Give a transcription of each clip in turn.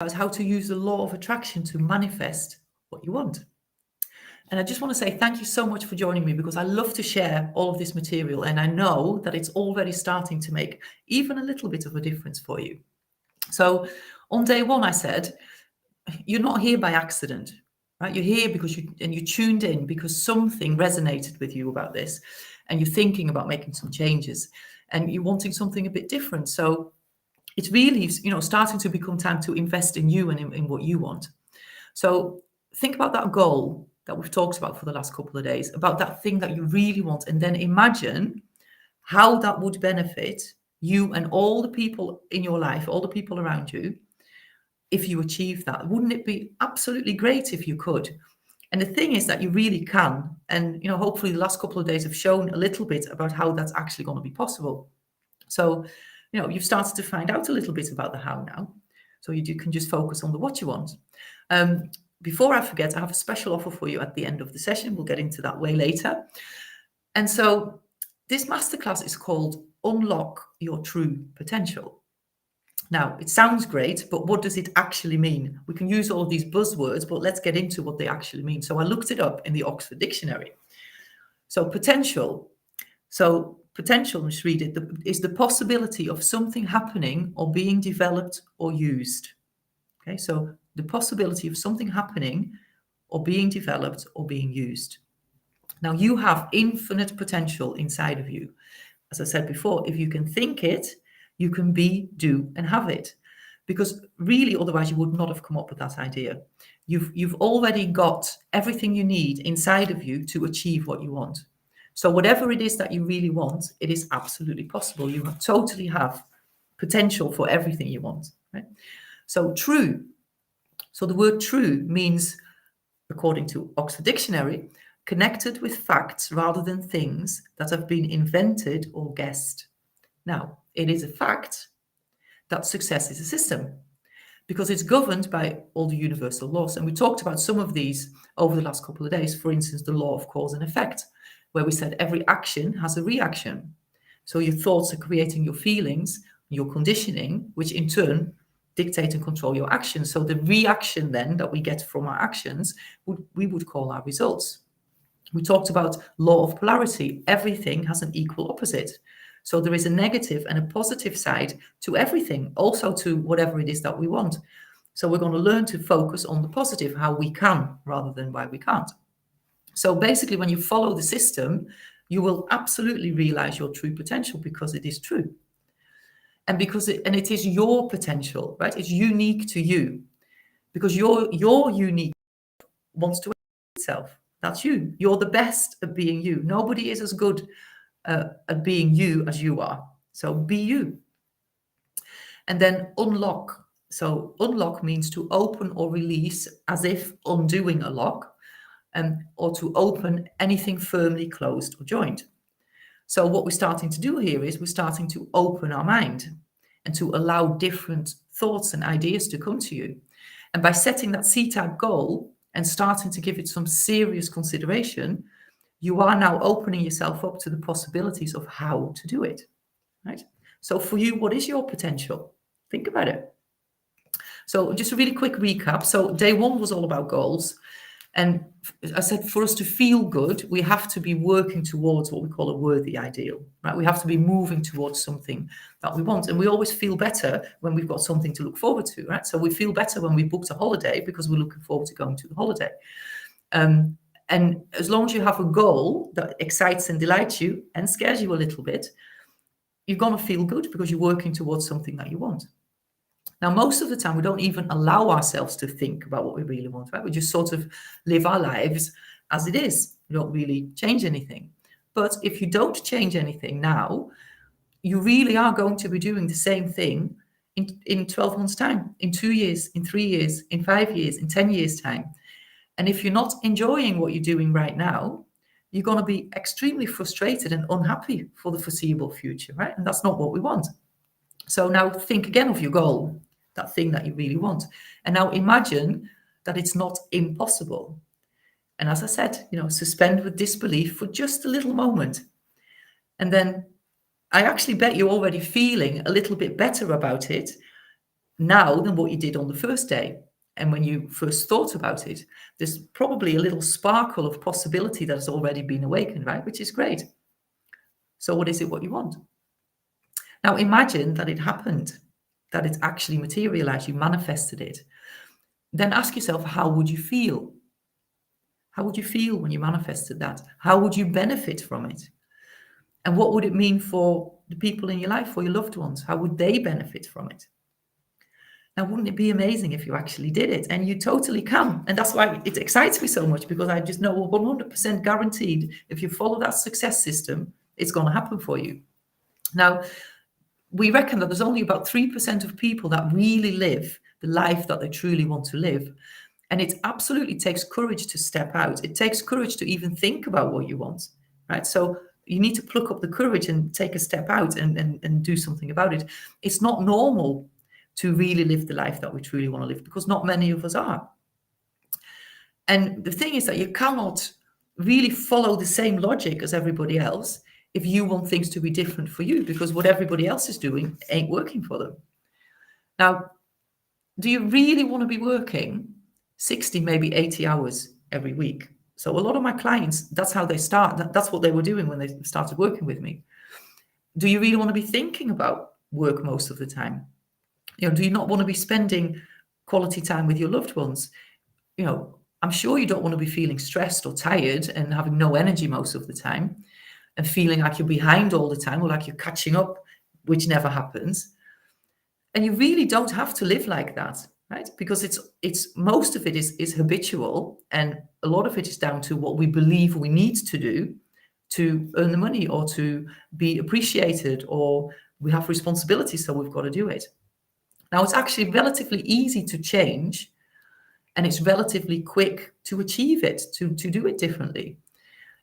about how to use the law of attraction to manifest what you want. And I just want to say thank you so much for joining me, because I love to share all of this material, and I know that it's already starting to make even a little bit of a difference for you. So on day one, I said, you're not here by accident, right? You're here because you tuned in because something resonated with you about this, and you're thinking about making some changes, and you're wanting something a bit different. So it's really, starting to become time to invest in you and in what you want. So think about that goal that we've talked about for the last couple of days, about that thing that you really want, and then imagine how that would benefit you and all the people in your life, all the people around you, if you achieve that. Wouldn't it be absolutely great if you could? And the thing is that you really can. And, hopefully the last couple of days have shown a little bit about how that's actually going to be possible. So, you've started to find out a little bit about the how now. So you can just focus on the what you want. Before I forget, I have a special offer for you at the end of the session. We'll get into that way later. And so this masterclass is called Unlock Your True Potential. Now, it sounds great, but what does it actually mean? We can use all these buzzwords, but let's get into what they actually mean. So I looked it up in the Oxford Dictionary. So potential. Let's read it, is the possibility of something happening or being developed or used. Okay, so the possibility of something happening or being developed or being used. Now, you have infinite potential inside of you. As I said before, if you can think it, you can be, do, and have it. Because really, otherwise you would not have come up with that idea. You've already got everything you need inside of you to achieve what you want. So whatever it is that you really want, it is absolutely possible. You totally have potential for everything you want. Right? So true. So the word true means, according to Oxford Dictionary, connected with facts rather than things that have been invented or guessed. Now, it is a fact that success is a system, because it's governed by all the universal laws. And we talked about some of these over the last couple of days. For instance, the law of cause and effect, where we said every action has a reaction. So your thoughts are creating your feelings, your conditioning, which in turn dictate and control your actions. So the reaction then that we get from our actions, we would call our results. We talked about law of polarity. Everything has an equal opposite. So there is a negative and a positive side to everything, also to whatever it is that we want. So we're going to learn to focus on the positive, how we can, rather than why we can't. So basically, when you follow the system, you will absolutely realize your true potential, because it is true. And it is your potential, right? It's unique to you, because your unique wants to itself. That's you. You're the best at being you. Nobody is as good at being you as you are. So be you. And then unlock. So unlock means to open or release, as if undoing a lock, or to open anything firmly closed or joined. So what we're starting to do here is we're starting to open our mind and to allow different thoughts and ideas to come to you. And by setting that C-type goal and starting to give it some serious consideration, you are now opening yourself up to the possibilities of how to do it, right? So for you, what is your potential? Think about it. So just a really quick recap. So day one was all about goals. And I said, for us to feel good, we have to be working towards what we call a worthy ideal, right? We have to be moving towards something that we want. And we always feel better when we've got something to look forward to, right? So we feel better when we booked a holiday because we're looking forward to going to the holiday. And as long as you have a goal that excites and delights you and scares you a little bit, you're going to feel good because you're working towards something that you want. Now, most of the time, we don't even allow ourselves to think about what we really want, right? We just sort of live our lives as it is. We don't really change anything. But if you don't change anything now, you really are going to be doing the same thing in 12 months' time, in 2 years, in 3 years, in 5 years, in 10 years' time. And if you're not enjoying what you're doing right now, you're going to be extremely frustrated and unhappy for the foreseeable future, right? And that's not what we want. So now think again of your goal, that thing that you really want. And now imagine that it's not impossible. And as I said, suspend with disbelief for just a little moment. And then I actually bet you're already feeling a little bit better about it now than what you did on the first day. And when you first thought about it, there's probably a little sparkle of possibility that has already been awakened, right? Which is great. So what is it what you want? Now imagine that it happened, that it actually materialized, you manifested it. Then ask yourself, how would you feel? How would you feel when you manifested that? How would you benefit from it? And what would it mean for the people in your life, for your loved ones? How would they benefit from it? Now, wouldn't it be amazing if you actually did it? And you totally can. And that's why it excites me so much, because I just know 100% guaranteed, if you follow that success system, it's going to happen for you. Now, we reckon that there's only about 3% of people that really live the life that they truly want to live. And it absolutely takes courage to step out. It takes courage to even think about what you want, right? So you need to pluck up the courage and take a step out and do something about it. It's not normal to really live the life that we truly want to live, because not many of us are. And the thing is that you cannot really follow the same logic as everybody else if you want things to be different for you, because what everybody else is doing ain't working for them. Now, do you really want to be working 60, maybe 80 hours every week? So a lot of my clients, that's how they start. That's what they were doing when they started working with me. Do you really want to be thinking about work most of the time? Do you not want to be spending quality time with your loved ones? I'm sure you don't want to be feeling stressed or tired and having no energy most of the time and feeling like you're behind all the time or like you're catching up, which never happens. And you really don't have to live like that, right? Because it's most of it is habitual, and a lot of it is down to what we believe we need to do to earn the money or to be appreciated, or we have responsibilities, so we've got to do it. Now, it's actually relatively easy to change, and it's relatively quick to achieve it, to do it differently.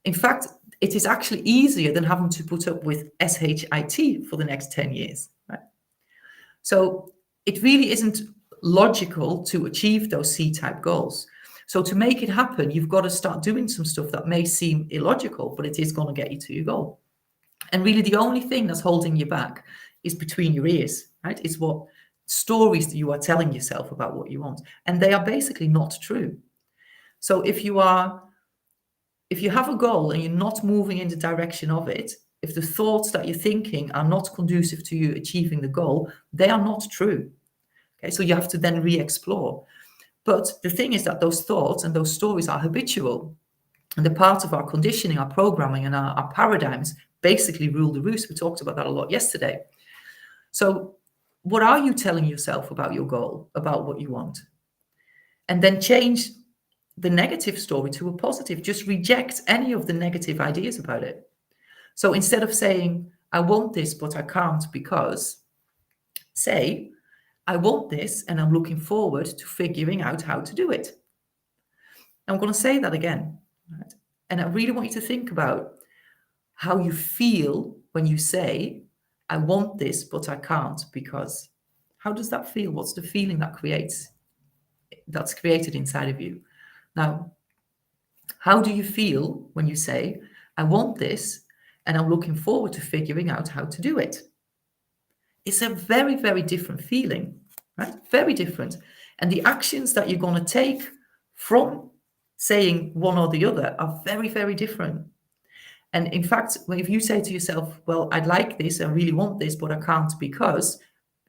In fact, it is actually easier than having to put up with SHIT for the next 10 years, right? So it really isn't logical to achieve those C-type goals. So to make it happen, you've got to start doing some stuff that may seem illogical, but it is going to get you to your goal. And really the only thing that's holding you back is between your ears, right? It's what stories that you are telling yourself about what you want. And they are basically not true. So if you have a goal and you're not moving in the direction of it, if the thoughts that you're thinking are not conducive to you achieving the goal, they are not true. Okay, so you have to then re-explore. But the thing is that those thoughts and those stories are habitual. And they're part of our conditioning, our programming, and our paradigms basically rule the roost. We talked about that a lot yesterday. So what are you telling yourself about your goal, about what you want? And then change the negative story to a positive. Just reject any of the negative ideas about it. So instead of saying, I want this, but I can't because, say, I want this and I'm looking forward to figuring out how to do it. I'm going to say that again. Right? And I really want you to think about how you feel when you say, I want this, but I can't because. How does that feel? What's the feeling that's created inside of you? Now, how do you feel when you say, I want this and I'm looking forward to figuring out how to do it? It's a very, very different feeling, right? Very different. And the actions that you're going to take from saying one or the other are very, very different. And in fact, if you say to yourself, well, I'd like this, I really want this, but I can't because,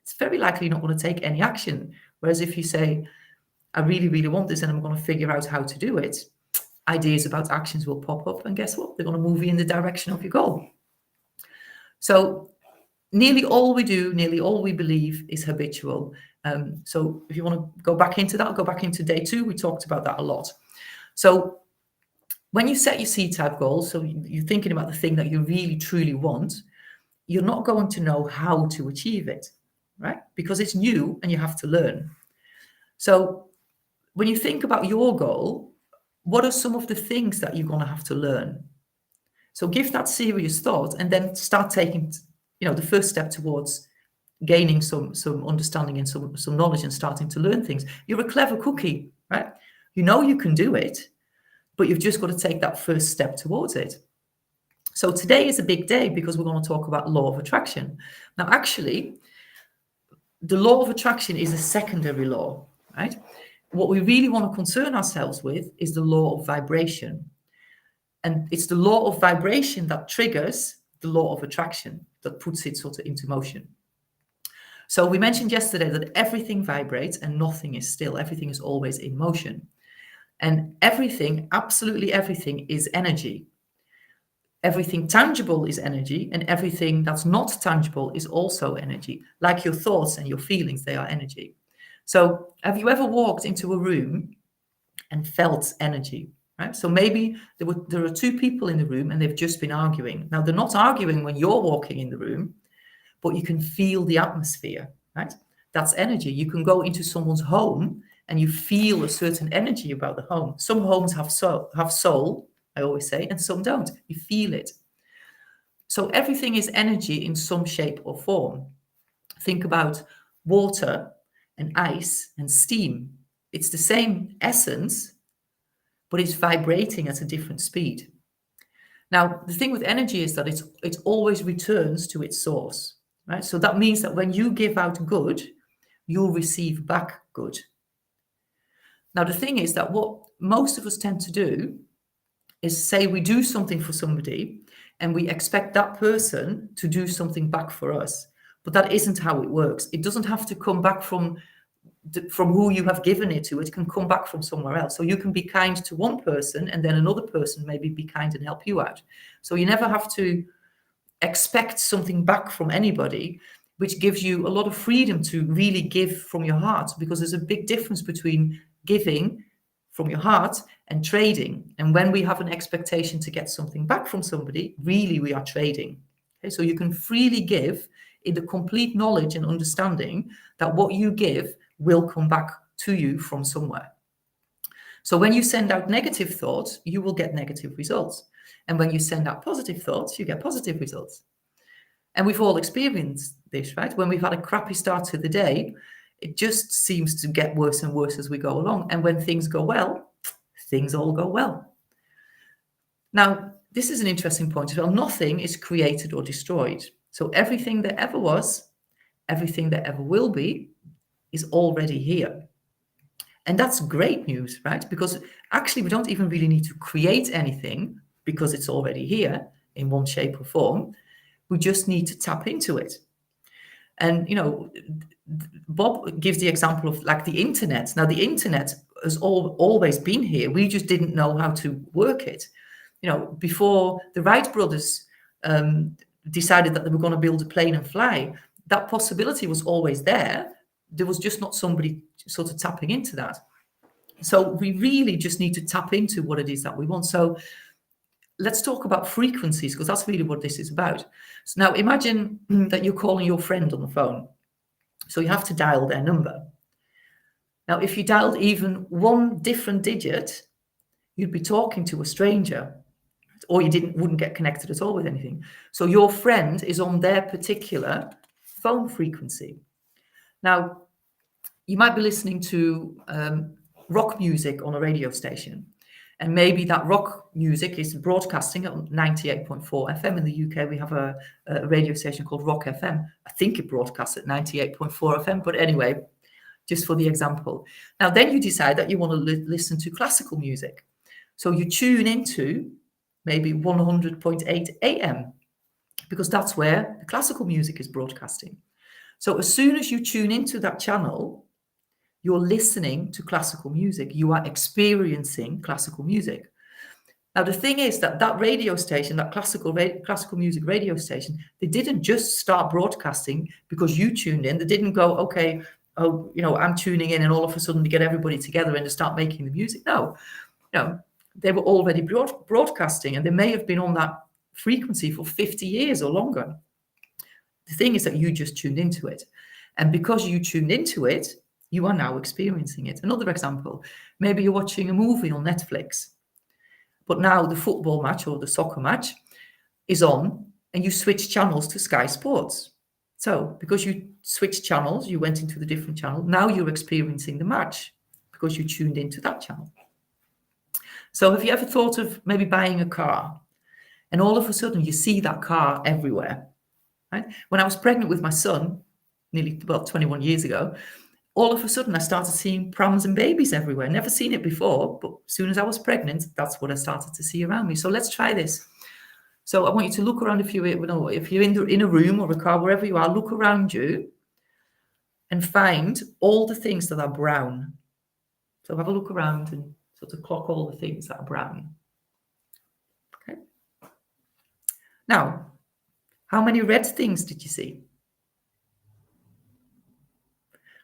it's very likely you're not going to take any action. Whereas if you say, I really, really want this and I'm going to figure out how to do it, ideas about actions will pop up. And guess what? They're going to move you in the direction of your goal. So nearly all we do, nearly all we believe is habitual. So if you want to go back into that, go back into day 2. We talked about that a lot. So when you set your C-type goals, so you're thinking about the thing that you really, truly want, you're not going to know how to achieve it, right? Because it's new and you have to learn. So when you think about your goal, what are some of the things that you're going to have to learn? So give that serious thought and then start taking, the first step towards gaining some understanding and some knowledge and starting to learn things. You're a clever cookie, right? You know you can do it, but you've just got to take that first step towards it. So today is a big day because we're going to talk about law of attraction. Now, actually, the law of attraction is a secondary law, right? What we really want to concern ourselves with is the law of vibration. And it's the law of vibration that triggers the law of attraction, that puts it sort of into motion. So we mentioned yesterday that everything vibrates and nothing is still. Everything is always in motion. And everything, absolutely everything, is energy. Everything tangible is energy, and everything that's not tangible is also energy. Like your thoughts and your feelings, they are energy. So have you ever walked into a room and felt energy? Right? So maybe there are two people in the room and they've just been arguing. Now, they're not arguing when you're walking in the room, but you can feel the atmosphere, right? That's energy. You can go into someone's home and you feel a certain energy about the home. Some homes have soul, I always say, and some don't. You feel it. So everything is energy in some shape or form. Think about water and ice and steam. It's the same essence, but it's vibrating at a different speed. Now, the thing with energy is that it always returns to its source, right? So that means that when you give out good, you'll receive back good. Now, the thing is that what most of us tend to do is say we do something for somebody and we expect that person to do something back for us. But that isn't how it works. It doesn't have to come back from who you have given it to. It can come back from somewhere else. So you can be kind to one person and then another person maybe be kind and help you out. So you never have to expect something back from anybody, which gives you a lot of freedom to really give from your heart, because there's a big difference between giving from your heart and trading. And when we have an expectation to get something back from somebody, really we are trading. Okay, so you can freely give in the complete knowledge and understanding that what you give will come back to you from somewhere. So when you send out negative thoughts, you will get negative results. And when you send out positive thoughts, you get positive results. And we've all experienced this, right? When we've had a crappy start to the day, it just seems to get worse and worse as we go along. And when things go well, things all go well. Now, this is an interesting point as well. Nothing is created or destroyed. So everything that ever was, everything that ever will be, is already here. And that's great news, right? Because actually we don't even really need to create anything because it's already here in one shape or form. We just need to tap into it. And, Bob gives the example of like the internet. Now, the internet has always been here. We just didn't know how to work it. Before the Wright brothers decided that they were going to build a plane and fly, that possibility was always there. There was just not somebody sort of tapping into that. So we really just need to tap into what it is that we want. So let's talk about frequencies, because that's really what this is about. So now imagine that you're calling your friend on the phone. So you have to dial their number. Now, if you dialed even one different digit, you'd be talking to a stranger, or you wouldn't get connected at all with anything. So your friend is on their particular phone frequency. Now, you might be listening to rock music on a radio station, and maybe that rock music is broadcasting at 98.4 FM. In the UK, we have a radio station called Rock FM. I think it broadcasts at 98.4 FM, but anyway, just for the example. Now, then you decide that you want to listen to classical music. So you tune into maybe 100.8 AM, because that's where the classical music is broadcasting. So as soon as you tune into that channel, you're listening to classical music. You are experiencing classical music. Now, the thing is that radio station, that classical music radio station, they didn't just start broadcasting because you tuned in. They didn't go, okay, I'm tuning in, and all of a sudden they get everybody together and they start making the music. No, they were already broadcasting, and they may have been on that frequency for 50 years or longer. The thing is that you just tuned into it. And because you tuned into it, you are now experiencing it. Another example, maybe you're watching a movie on Netflix, but now the football match or the soccer match is on, and you switch channels to Sky Sports. So because you switched channels, you went into the different channel, now you're experiencing the match because you tuned into that channel. So have you ever thought of maybe buying a car, and all of a sudden you see that car everywhere? Right? When I was pregnant with my son, nearly, well, 21 years ago, all of a sudden I started seeing prams and babies everywhere. Never seen it before, but as soon as I was pregnant, that's what I started to see around me. So let's try this. So I want you to look around if you're in a room or a car, wherever you are, look around you and find all the things that are brown. So have a look around and sort of clock all the things that are brown. Okay. Now, how many red things did you see?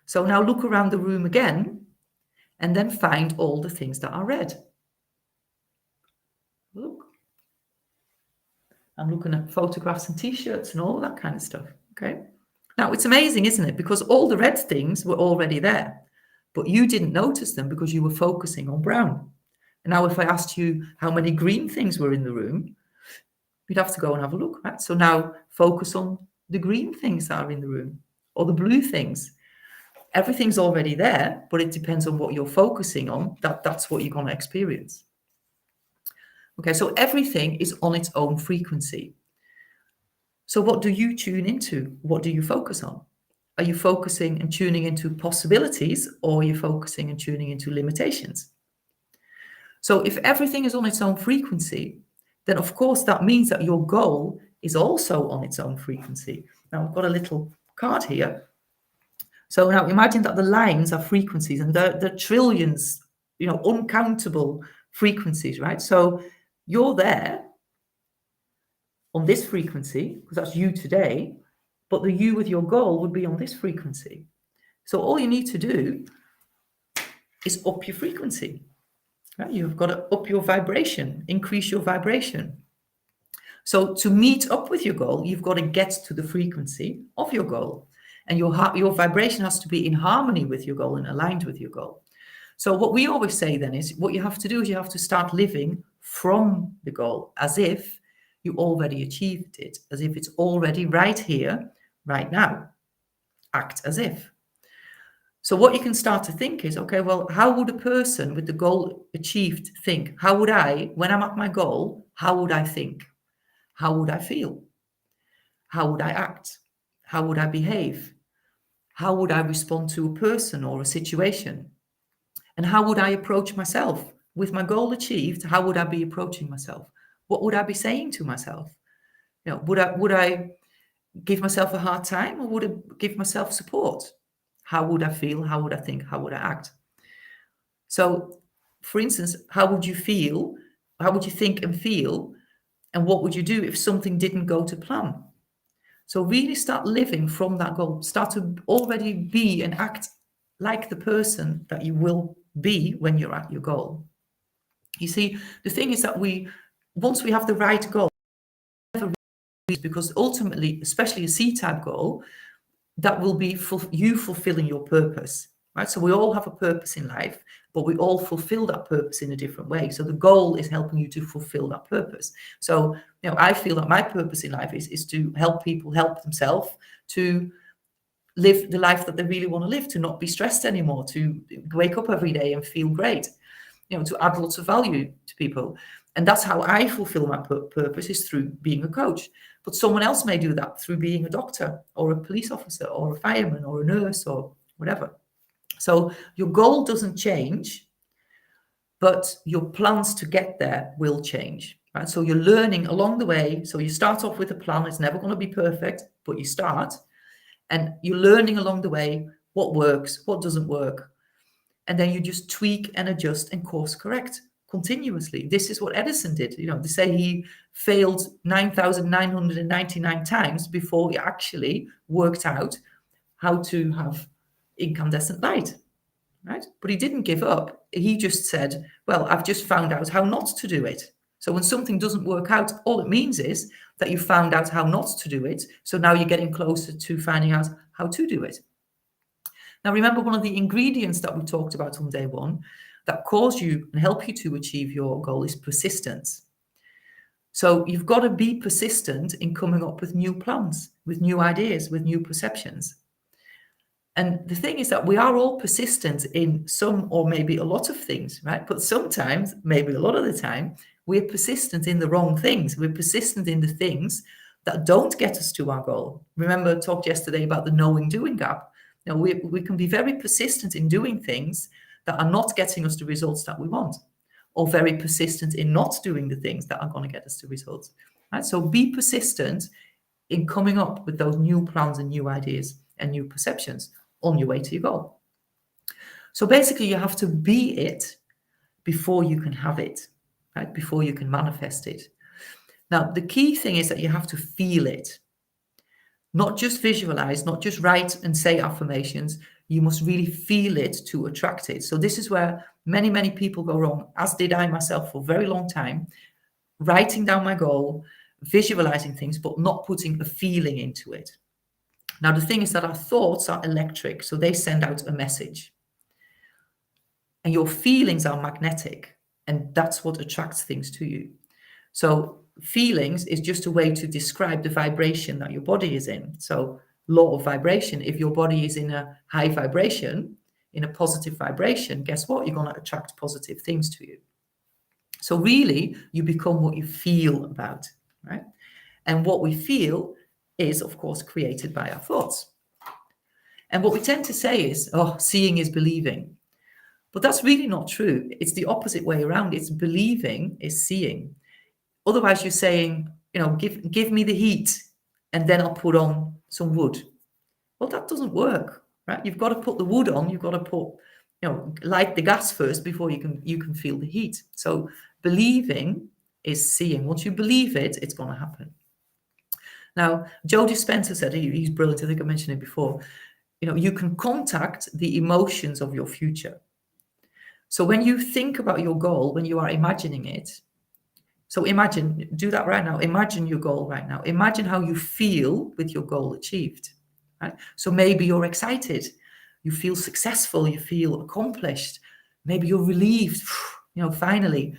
So now look around the room again and then find all the things that are red. Look. I'm looking at photographs and t-shirts and all that kind of stuff. Okay. Now it's amazing, isn't it? Because all the red things were already there, but you didn't notice them because you were focusing on brown. And now if I asked you how many green things were in the room, you'd have to go and have a look, right? So now focus on the green things that are in the room or the blue things. Everything's already there, but it depends on what you're focusing on. That's what you're going to experience. Okay, so everything is on its own frequency. So what do you tune into? What do you focus on? Are you focusing and tuning into possibilities, or are you focusing and tuning into limitations? So if everything is on its own frequency, then of course that means that your goal is also on its own frequency. Now I've got a little card here. So now imagine that the lines are frequencies, and they're trillions, uncountable frequencies, right? So you're there on this frequency, because that's you today, but the you with your goal would be on this frequency. So all you need to do is up your frequency. Right? You've got to up your vibration, increase your vibration. So to meet up with your goal, you've got to get to the frequency of your goal. And your vibration has to be in harmony with your goal and aligned with your goal. So what we always say then is what you have to do is you have to start living from the goal as if you already achieved it, as if it's already right here, right now. Act as if. So what you can start to think is, okay, well, how would a person with the goal achieved think? How would I, when I'm at my goal, how would I think? How would I feel? How would I act? How would I behave? How would I respond to a person or a situation? And how would I approach myself? With my goal achieved, how would I be approaching myself? What would I be saying to myself? Would I give myself a hard time, or would I give myself support? How would I feel? How would I think? How would I act? So, for instance, how would you feel? How would you think and feel? And what would you do if something didn't go to plan? So really start living from that goal. Start to already be and act like the person that you will be when you're at your goal. You see, the thing is that once we have the right goal, because ultimately, especially a C-type goal, that will be you fulfilling your purpose, right? So we all have a purpose in life, but we all fulfill that purpose in a different way. So the goal is helping you to fulfill that purpose. So, I feel that my purpose in life is to help people help themselves to live the life that they really want to live, to not be stressed anymore, to wake up every day and feel great, to add lots of value to people. And that's how I fulfill my purpose, is through being a coach. But someone else may do that through being a doctor or a police officer or a fireman or a nurse or whatever. So your goal doesn't change, but your plans to get there will change, right? So you're learning along the way. So you start off with a plan. It's never going to be perfect, but you start. And you're learning along the way what works, what doesn't work. And then you just tweak and adjust and course correct continuously. This is what Edison did. They say he failed 9,999 times before he actually worked out how to have incandescent light, right? But he didn't give up. He just said, well, I've just found out how not to do it. So when something doesn't work out, all it means is that you found out how not to do it. So now you're getting closer to finding out how to do it. Now, remember, one of the ingredients that we talked about on day one that cause you and help you to achieve your goal is persistence. So you've got to be persistent in coming up with new plans, with new ideas, with new perceptions. And the thing is that we are all persistent in some or maybe a lot of things, right? But sometimes, maybe a lot of the time, we're persistent in the wrong things. We're persistent in the things that don't get us to our goal. Remember, I talked yesterday about the knowing doing gap. We can be very persistent in doing things that are not getting us the results that we want, or very persistent in not doing the things that are going to get us the results. Right? So be persistent in coming up with those new plans and new ideas and new perceptions on your way to your goal. So basically, you have to be it before you can have it, right? Before you can manifest it. Now, the key thing is that you have to feel it, not just visualize, not just write and say affirmations. You must really feel it to attract it. So this is where many, many people go wrong, as did I myself for a very long time, writing down my goal, visualizing things, but not putting a feeling into it. Now, the thing is that our thoughts are electric, so they send out a message. And your feelings are magnetic, and that's what attracts things to you. So feelings is just a way to describe the vibration that your body is in. So law of vibration, if your body is in a high vibration, in a positive vibration, guess what? You're going to attract positive things to you. So really, you become what you feel about, right? And what we feel is, of course, created by our thoughts. And what we tend to say is, oh, seeing is believing. But that's really not true. It's the opposite way around. It's believing is seeing. Otherwise, you're saying, give me the heat and then I'll put on some wood. Well, that doesn't work, right? You've got to put the wood on. You've got to light the gas first before you can feel the heat. So believing is seeing. Once you believe it, it's going to happen. Now, Joe Dispenza said, he's brilliant. I think I mentioned it before. You can contact the emotions of your future. So when you think about your goal, when you are imagining it, so do that right now. Imagine your goal right now. Imagine how you feel with your goal achieved. Right? So maybe you're excited. You feel successful. You feel accomplished. Maybe you're relieved. Finally.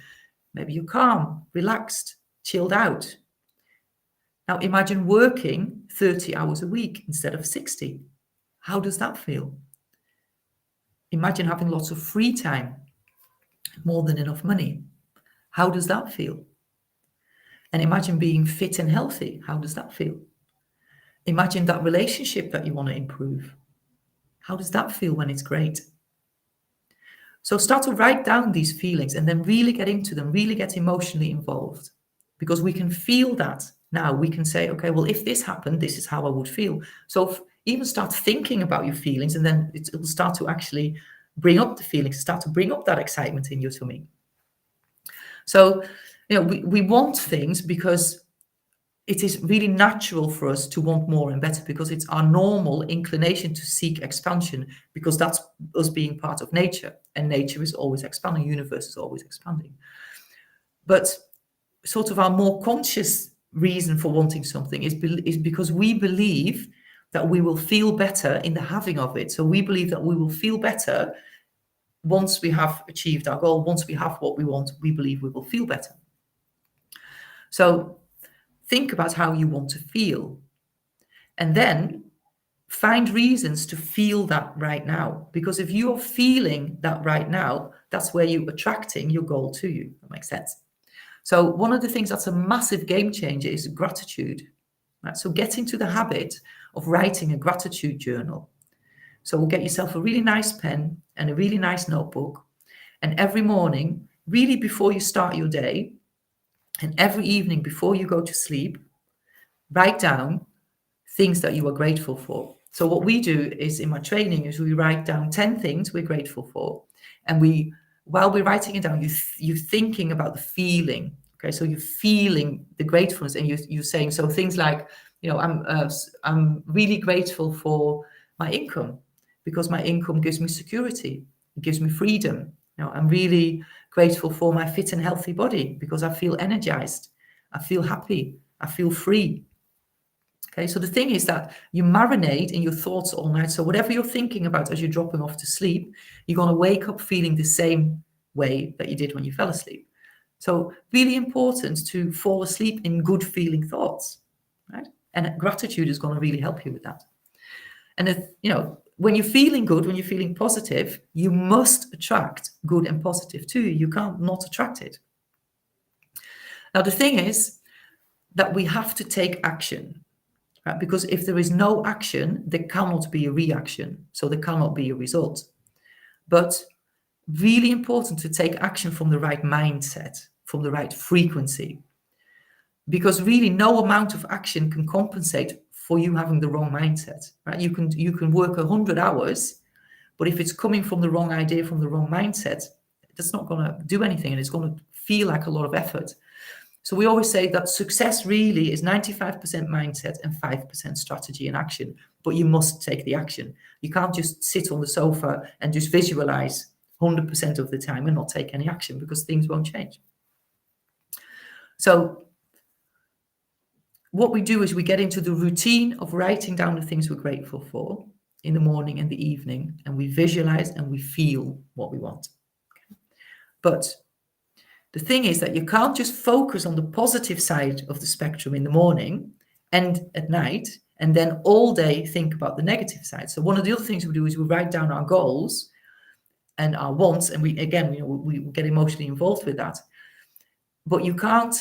Maybe you're calm, relaxed, chilled out. Now imagine working 30 hours a week instead of 60. How does that feel? Imagine having lots of free time, more than enough money. How does that feel? And imagine being fit and healthy. How does that feel? Imagine that relationship that you want to improve. How does that feel when it's great? So start to write down these feelings and then really get into them, really get emotionally involved, because we can feel that now. We can say, okay, well, if this happened, this is how I would feel. So even start thinking about your feelings, and then it will start to actually bring up the feelings, start to bring up that excitement in your tummy. So, we want things because it is really natural for us to want more and better, because it's our normal inclination to seek expansion, because that's us being part of nature, and nature is always expanding, universe is always expanding. But sort of our more conscious reason for wanting something is because we believe that we will feel better in the having of it. So we believe that we will feel better once we have achieved our goal. Once we have what we want, we believe we will feel better. So think about how you want to feel, and then find reasons to feel that right now. Because if you're feeling that right now, that's where you're attracting your goal to you. That makes sense. So one of the things that's a massive game changer is gratitude. Right? So get into the habit of writing a gratitude journal. So get yourself a really nice pen and a really nice notebook. And every morning, really before you start your day, and every evening before you go to sleep, write down things that you are grateful for. So what we do is, in my training, is we write down 10 things we're grateful for. And while we're writing it down, you're thinking about the feeling. Okay, so you're feeling the gratefulness, and you're saying, so things like, I'm really grateful for my income, because my income gives me security, it gives me freedom. I'm really grateful for my fit and healthy body, because I feel energized, I feel happy, I feel free. Okay, so the thing is that you marinate in your thoughts all night. So whatever you're thinking about as you're dropping off to sleep, you're going to wake up feeling the same way that you did when you fell asleep. So really important to fall asleep in good feeling thoughts, right? And gratitude is going to really help you with that. And if, when you're feeling good, when you're feeling positive, you must attract good and positive to you. You can't not attract it. Now, the thing is, that we have to take action, right? Because if there is no action, there cannot be a reaction. So there cannot be a result. But really important to take action from the right mindset, from the right frequency. Because really no amount of action can compensate for you having the wrong mindset, right? You can work 100 hours, but if it's coming from the wrong idea, from the wrong mindset, that's not going to do anything, and it's going to feel like a lot of effort. So we always say that success really is 95% mindset and 5% strategy and action, but you must take the action. You can't just sit on the sofa and just visualize 100% of the time and not take any action, because things won't change. So what we do is we get into the routine of writing down the things we're grateful for in the morning and the evening, and we visualize and we feel what we want. But the thing is that you can't just focus on the positive side of the spectrum in the morning and at night, and then all day think about the negative side. So one of the other things we do is we write down our goals and our wants, and we get emotionally involved with that. But you can't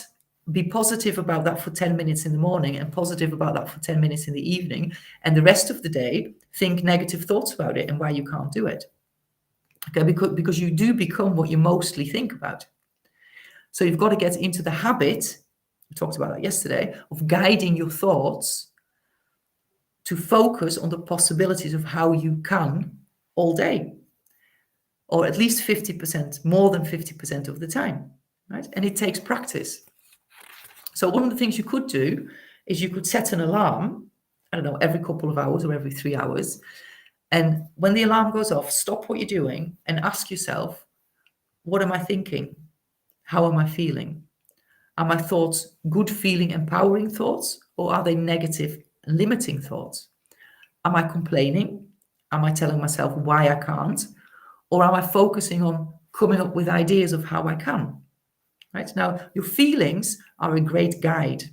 be positive about that for 10 minutes in the morning and positive about that for 10 minutes in the evening, and the rest of the day think negative thoughts about it and why you can't do it. Okay, because you do become what you mostly think about. So you've got to get into the habit, we talked about that yesterday, of guiding your thoughts to focus on the possibilities of how you can all day, or at least 50%, more than 50% of the time, right? And it takes practice. So one of the things you could do is you could set an alarm, I don't know, every couple of hours or every 3 hours. And when the alarm goes off, stop what you're doing and ask yourself, what am I thinking? How am I feeling? Are my thoughts good feeling, empowering thoughts, or are they negative, limiting thoughts? Am I complaining? Am I telling myself why I can't? Or am I focusing on coming up with ideas of how I can? Right? Now, your feelings are a great guide,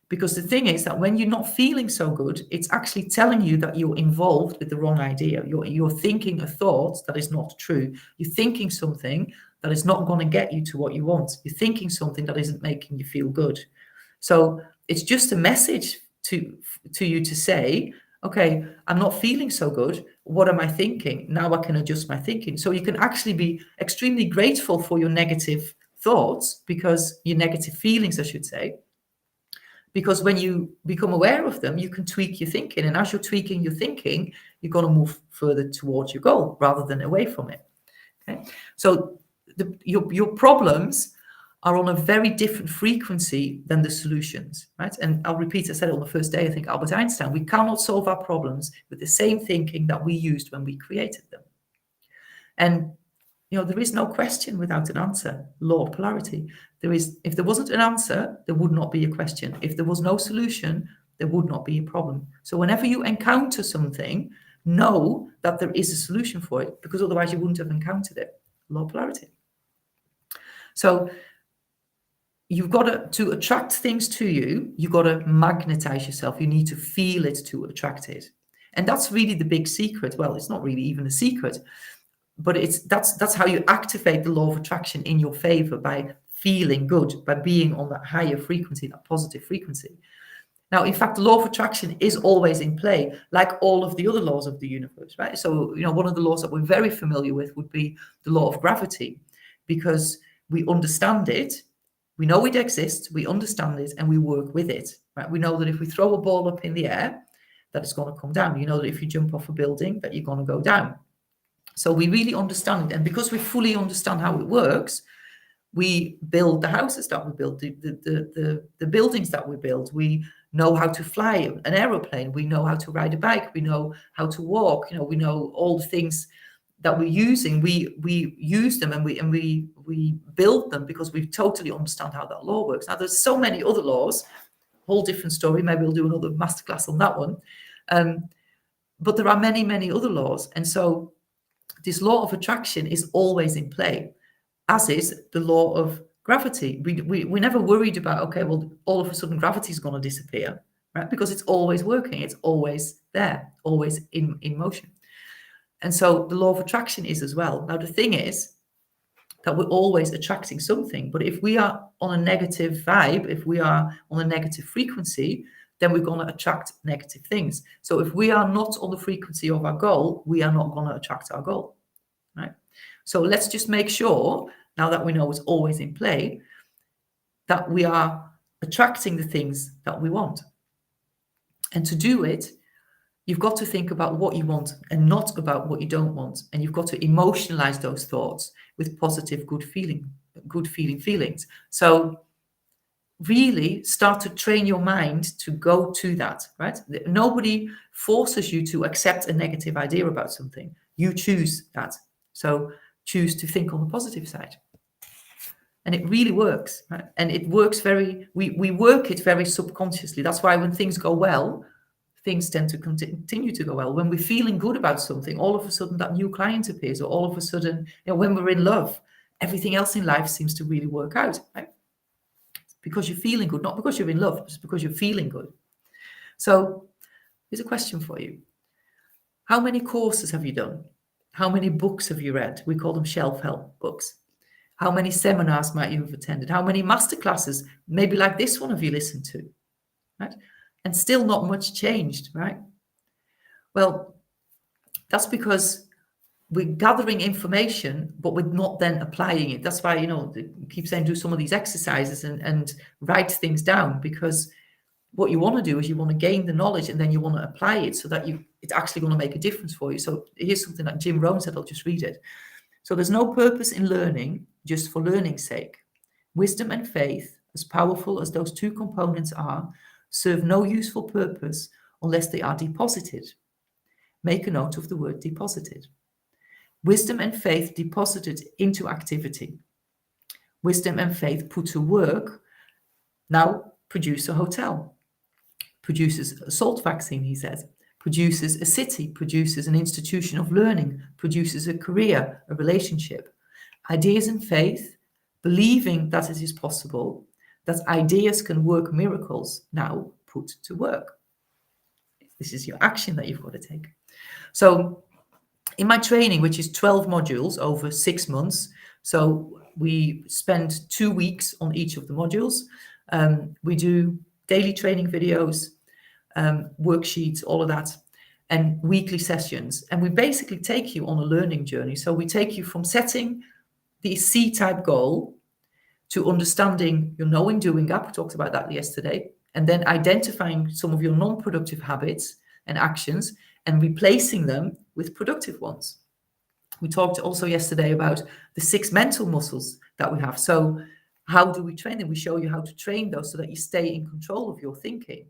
because the thing is that when you're not feeling so good, it's actually telling you that you're involved with the wrong idea. You're thinking a thought that is not true. You're thinking something that is not going to get you to what you want. You're thinking something that isn't making you feel good. So it's just a message to you to say, okay, I'm not feeling so good. What am I thinking? Now I can adjust my thinking. So you can actually be extremely grateful for your negative thoughts, because your negative feelings, I should say, because when you become aware of them, you can tweak your thinking. And as you're tweaking your thinking, you're going to move further towards your goal rather than away from it. Okay? So your problems are on a very different frequency than the solutions, right? And I'll repeat, I said it on the first day, I think Albert Einstein, we cannot solve our problems with the same thinking that we used when we created them. And there is no question without an answer. Law of polarity. If there wasn't an answer, there would not be a question. If there was no solution, there would not be a problem. So whenever you encounter something, know that there is a solution for it, because otherwise you wouldn't have encountered it. Law of polarity. So you've got to attract things to you. You've got to magnetize yourself. You need to feel it to attract it. And that's really the big secret. Well, it's not really even a secret, but that's how you activate the law of attraction in your favor, by feeling good, by being on that higher frequency, that positive frequency. Now, in fact, the law of attraction is always in play, like all of the other laws of the universe, right? So, one of the laws that we're very familiar with would be the law of gravity, because we understand it, we know it exists, we understand it, and we work with it, right? We know that if we throw a ball up in the air, that it's going to come down. You know that if you jump off a building, that you're going to go down. So we really understand it. And because we fully understand how it works, we build the houses that we build, the buildings that we build. We know how to fly an aeroplane. We know how to ride a bike. We know how to walk. We know all the things that we're using. We use them and we build them because we totally understand how that law works. Now, there's so many other laws, whole different story. Maybe we'll do another masterclass on that one. But there are many, many other laws. And so this law of attraction is always in play, as is the law of gravity. We're never worried about, okay, well, all of a sudden gravity is going to disappear, right? Because it's always working. It's always there, always in motion. And so the law of attraction is as well. Now, the thing is, that we're always attracting something. But if we are on a negative vibe, if we are on a negative frequency, then we're going to attract negative things. So if we are not on the frequency of our goal, we are not going to attract our goal, right? So let's just make sure, now that we know it's always in play, that we are attracting the things that we want. And to do it, you've got to think about what you want and not about what you don't want. And you've got to emotionalize those thoughts with positive, good feelings. So really start to train your mind to go to that, right? Nobody forces you to accept a negative idea about something. You choose that. So choose to think on the positive side. And it really works, right? And it works we work it very subconsciously. That's why when things go well, things tend to continue to go well. When we're feeling good about something, all of a sudden that new client appears, or all of a sudden, when we're in love, everything else in life seems to really work out, right? Because you're feeling good, not because you're in love, but because you're feeling good. So here's a question for you. How many courses have you done? How many books have you read? We call them self-help books. How many seminars might you have attended? How many masterclasses, maybe like this one, have you listened to, right? And still not much changed, right? Well, that's because we're gathering information, but we're not then applying it. That's why, they keep saying do some of these exercises and write things down, because what you want to do is you want to gain the knowledge and then you want to apply it so that it's actually going to make a difference for you. So here's something that Jim Rohn said. I'll just read it. So there's no purpose in learning just for learning's sake. Wisdom and faith, as powerful as those two components are, serve no useful purpose unless they are deposited. Make a note of the word deposited. Wisdom and faith deposited into activity. Wisdom and faith put to work now produce a hotel, produces a salt vaccine, he says, produces a city, produces an institution of learning, produces a career, a relationship. Ideas and faith, believing that it is possible, that ideas can work miracles, now put to work. This is your action that you've got to take. So in my training, which is 12 modules over 6 months, so we spend 2 weeks on each of the modules. We do daily training videos, worksheets, all of that, and weekly sessions. And we basically take you on a learning journey. So we take you from setting the C-type goal to understanding your knowing doing gap. We talked about that yesterday. And then identifying some of your non-productive habits and actions and replacing them with productive ones. We talked also yesterday about the 6 mental muscles that we have. So how do we train them? We show you how to train those so that you stay in control of your thinking.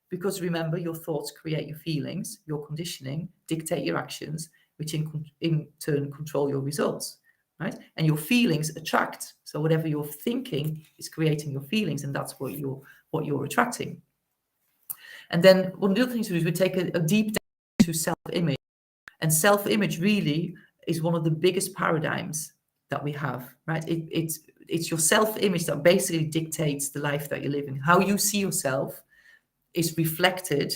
Because remember, your thoughts create your feelings, your conditioning dictate your actions, which in turn control your results, right? And your feelings attract. So whatever you're thinking is creating your feelings, and that's what you're attracting. And then one of the other things we do is we take a deep dive into self-image. And self-image really is one of the biggest paradigms that we have, right? It's your self-image that basically dictates the life that you're living. How you see yourself is reflected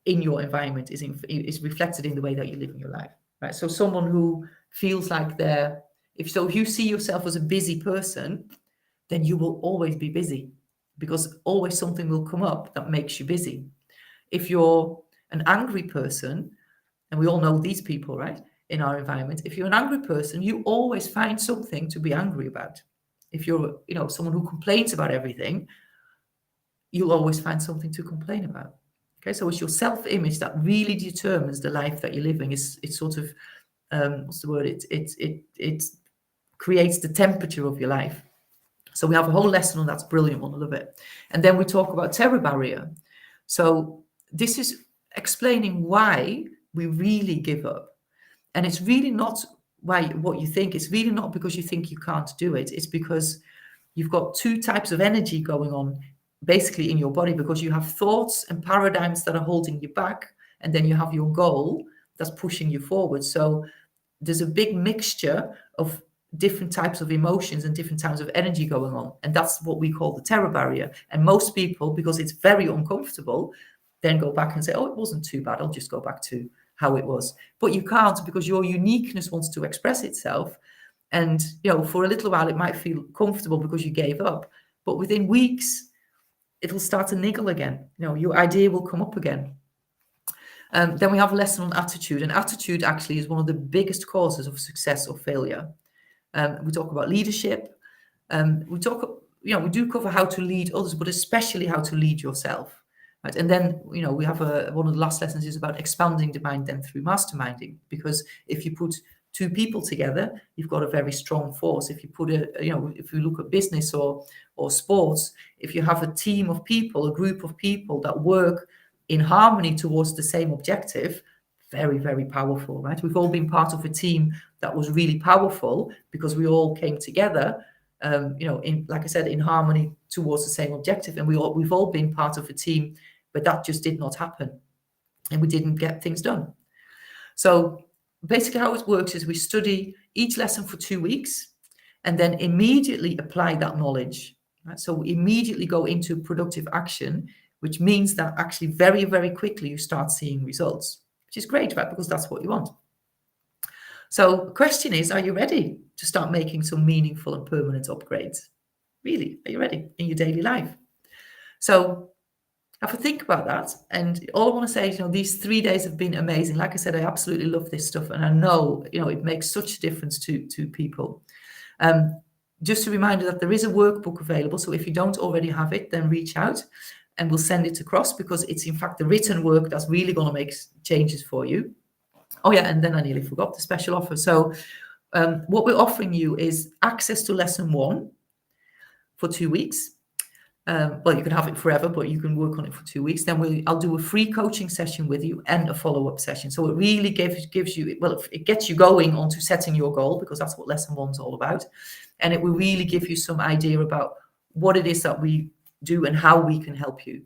in your environment, is reflected in the way that you live in your life, right? So someone who feels like if you see yourself as a busy person, then you will always be busy, because always something will come up that makes you busy. If you're an angry person, and we all know these people, right, in our environment, if you're an angry person, you always find something to be angry about. If you're, someone who complains about everything, you'll always find something to complain about. Okay, so it's your self-image that really determines the life that you're living. It's sort of, what's the word? It creates the temperature of your life. So we have a whole lesson on that. It's a brilliant one. I love it. And then we talk about terror barrier. So this is explaining why we really give up. And it's really not what you think. It's really not because you think you can't do it. It's because you've got 2 types of energy going on basically in your body, because you have thoughts and paradigms that are holding you back, and then you have your goal that's pushing you forward. So there's a big mixture of different types of emotions and different types of energy going on, and that's what we call the terror barrier. And most people, because it's very uncomfortable, then go back and say, oh, it wasn't too bad, I'll just go back to how it was. But you can't, because your uniqueness wants to express itself, And, for a little while, it might feel comfortable because you gave up. But within weeks, it'll start to niggle again. Your idea will come up again. Then we have a lesson on attitude. And attitude actually is one of the biggest causes of success or failure. We talk about leadership. We do cover how to lead others, but especially how to lead yourself. Right? And then, we have one of the last lessons is about expanding the mind then through masterminding, because if you put two people together, you've got a very strong force. If you put if you look at business or sports, if you have a team of people, a group of people that work in harmony towards the same objective, very, very powerful, right? We've all been part of a team that was really powerful because we all came together, like I said, in harmony towards the same objective. And we've all been part of a team, but that just did not happen. And we didn't get things done. So basically how it works is we study each lesson for 2 weeks and then immediately apply that knowledge. Right? So we immediately go into productive action, which means that actually very, very quickly you start seeing results, which is great, right? Because that's what you want. So the question is, are you ready to start making some meaningful and permanent upgrades? Really, are you ready in your daily life? So have a think about that. And all I want to say is, these 3 days have been amazing. Like I said, I absolutely love this stuff. And I know, it makes such a difference to people. Just a reminder that there is a workbook available. So if you don't already have it, then reach out and we'll send it across, because it's in fact the written work that's really going to make changes for you. Oh yeah, and then I nearly forgot the special offer. So what we're offering you is access to lesson 1 for 2 weeks. Well, you can have it forever, but you can work on it for 2 weeks. Then I'll do a free coaching session with you and a follow-up session. So it really gives you, well, it gets you going onto setting your goal, because that's what lesson 1's all about. And it will really give you some idea about what it is that we do and how we can help you.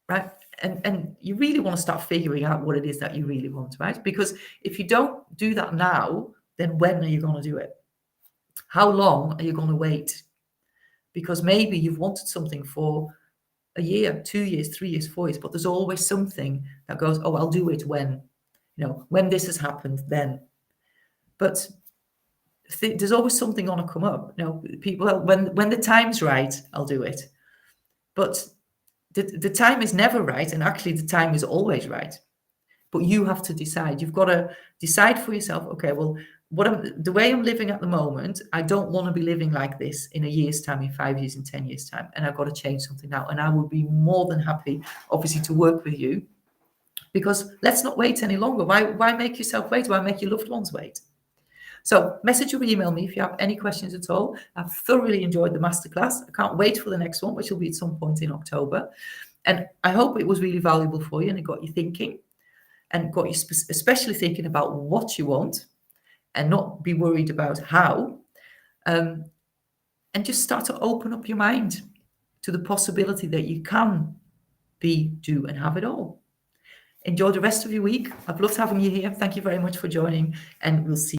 Right? And you really want to start figuring out what it is that you really want, right? Because if you don't do that now, then when are you going to do it? How long are you going to wait? Because maybe you've wanted something for a year, 2 years, 3 years, 4 years, but there's always something that goes, oh, I'll do it when, when this has happened, then. But there's always something going to come up. People, when the time's right, I'll do it. But the time is never right, and actually the time is always right. But you have to decide. You've got to decide for yourself, okay, well, the way I'm living at the moment, I don't want to be living like this in a year's time, in 5 years, in 10 years' time. And I've got to change something now. And I would be more than happy, obviously, to work with you, because let's not wait any longer. Why make yourself wait? Why make your loved ones wait? So message or email me if you have any questions at all. I've thoroughly enjoyed the masterclass. I can't wait for the next one, which will be at some point in October. And I hope it was really valuable for you and it got you thinking, and got you especially thinking about what you want, and not be worried about how, and just start to open up your mind to the possibility that you can be, do, and have it all. Enjoy the rest of your week. I've loved having you here. Thank you very much for joining, and we'll see you.